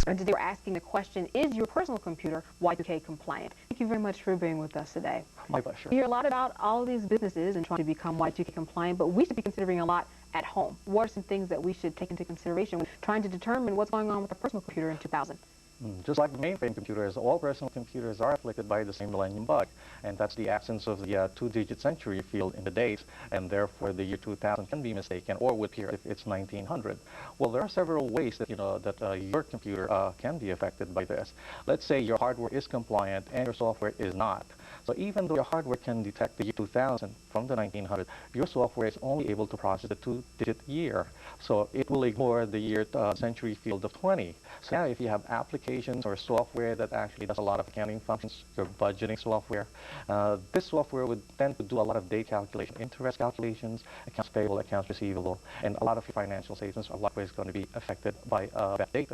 And today we're asking the question, is your personal computer Y2K compliant? Thank you very much for being with us today. My pleasure. We hear a lot about all of these businesses and trying to become Y2K compliant, but we should be considering a lot at home. What are some things that we should take into consideration when trying to determine what's going on with a personal computer in 2000? Just like mainframe computers, all personal computers are afflicted by the same Millennium Bug, and that's the absence of the two-digit century field in the dates, and therefore the year 2000 can be mistaken or would appear if it's 1900. Well, there are several ways that your computer can be affected by this. Let's say your hardware is compliant and your software is not. So even though your hardware can detect the year 2000 from the 1900, your software is only able to process the two-digit year. So it will ignore the year century field of 20. So now if you have applications or software that actually does a lot of accounting functions, your budgeting software, this software would tend to do a lot of date calculation, interest calculations, accounts payable, accounts receivable, and a lot of your financial statements are likewise going to be affected by that date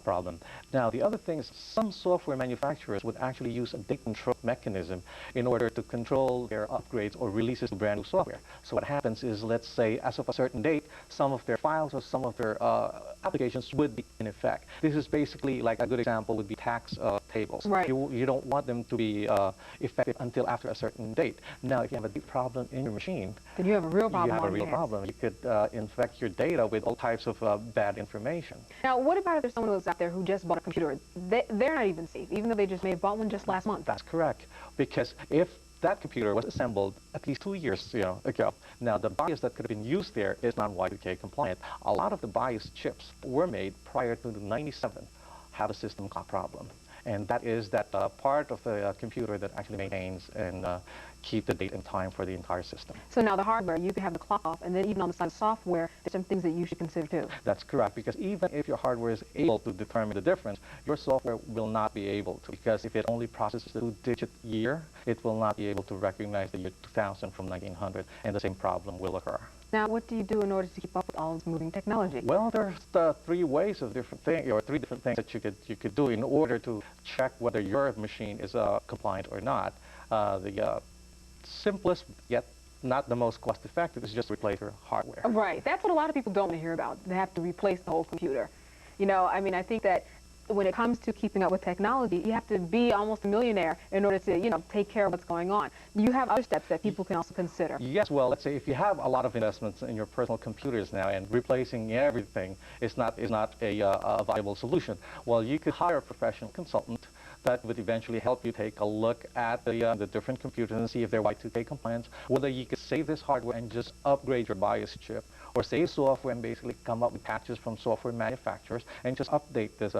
problem. Now, the other thing is some software manufacturers would actually use a date control mechanism in order to control their upgrades or releases of brand new software. So what happens is, let's say, as of a certain date, some of their files or some of their applications would be in effect. This is basically, like a good example would be tax tables. Right. You don't want them to be effective until after a certain date. Now, if you have a date problem in your machine, then you have a real problem. You have a real problem. You could infect your data with all types of bad information. Now, what about if there's someone who's out there who just bought a computer? They're not even safe, even though they just may have bought one just last month. That's correct, because if that computer was assembled at least 2 years ago, now the BIOS that could have been used there is not Y2K compliant. A lot of the BIOS chips were made prior to the 97 have a system clock problem. And that is that part of the computer that actually maintains and keep the date and time for the entire system. So now the hardware, you can have the clock off, and then even on the side of software, there's some things that you should consider too. That's correct, because even if your hardware is able to determine the difference, your software will not be able to, because if it only processes the two-digit year, it will not be able to recognize the year 2000 from 1900, and the same problem will occur. Now, what do you do in order to keep up with all this moving technology? Well, there's three ways of different things, or three different things that you could do in order to check whether your machine is compliant or not. The simplest, yet not the most cost-effective, is just replace your hardware. Right. That's what a lot of people don't want to hear about. They have to replace the whole computer. You know, I mean, I think that when it comes to keeping up with technology, you have to be almost a millionaire in order to, take care of what's going on. You have other steps that people can also consider. Yes, well, let's say if you have a lot of investments in your personal computers now, and replacing everything is not a viable solution, well, you could hire a professional consultant that would eventually help you take a look at the different computers and see if they're Y2K compliant, whether you could save this hardware and just upgrade your BIOS chip, or save software and basically come up with patches from software manufacturers and just update this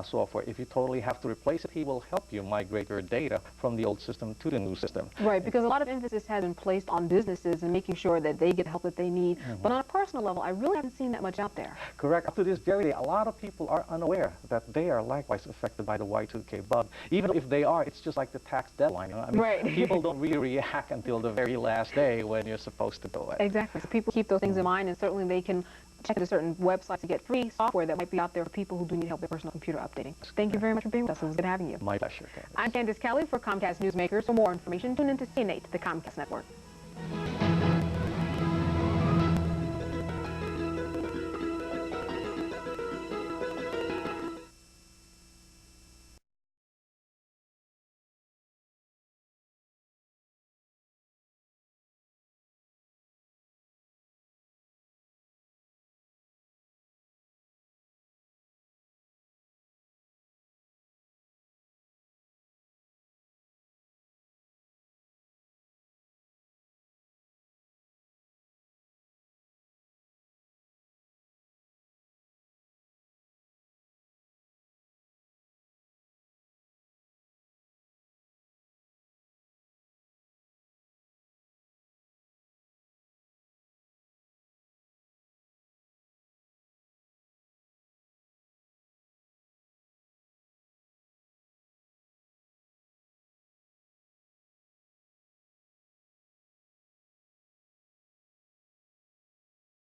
software. If you totally have to replace it, he will help you migrate your data from the old system to the new system. Right, because a lot of emphasis has been placed on businesses and making sure that they get the help that they need. But on a personal level, I really haven't seen that much out there. Correct. Up to this very day, a lot of people are unaware that they are likewise affected by the Y2K bug. Even if they are, it's just like the tax deadline. I mean, right. People don't really react until the very last day when you're supposed to do it. Exactly. So people keep those things in mind, and certainly they can check into certain websites to get free software that might be out there for people who do need help with their personal computer updating. Thank you very much for being with us. It was good having you. My pleasure. I'm Candace Kelly for Comcast Newsmakers. For more information, tune into CN8, the Comcast Network.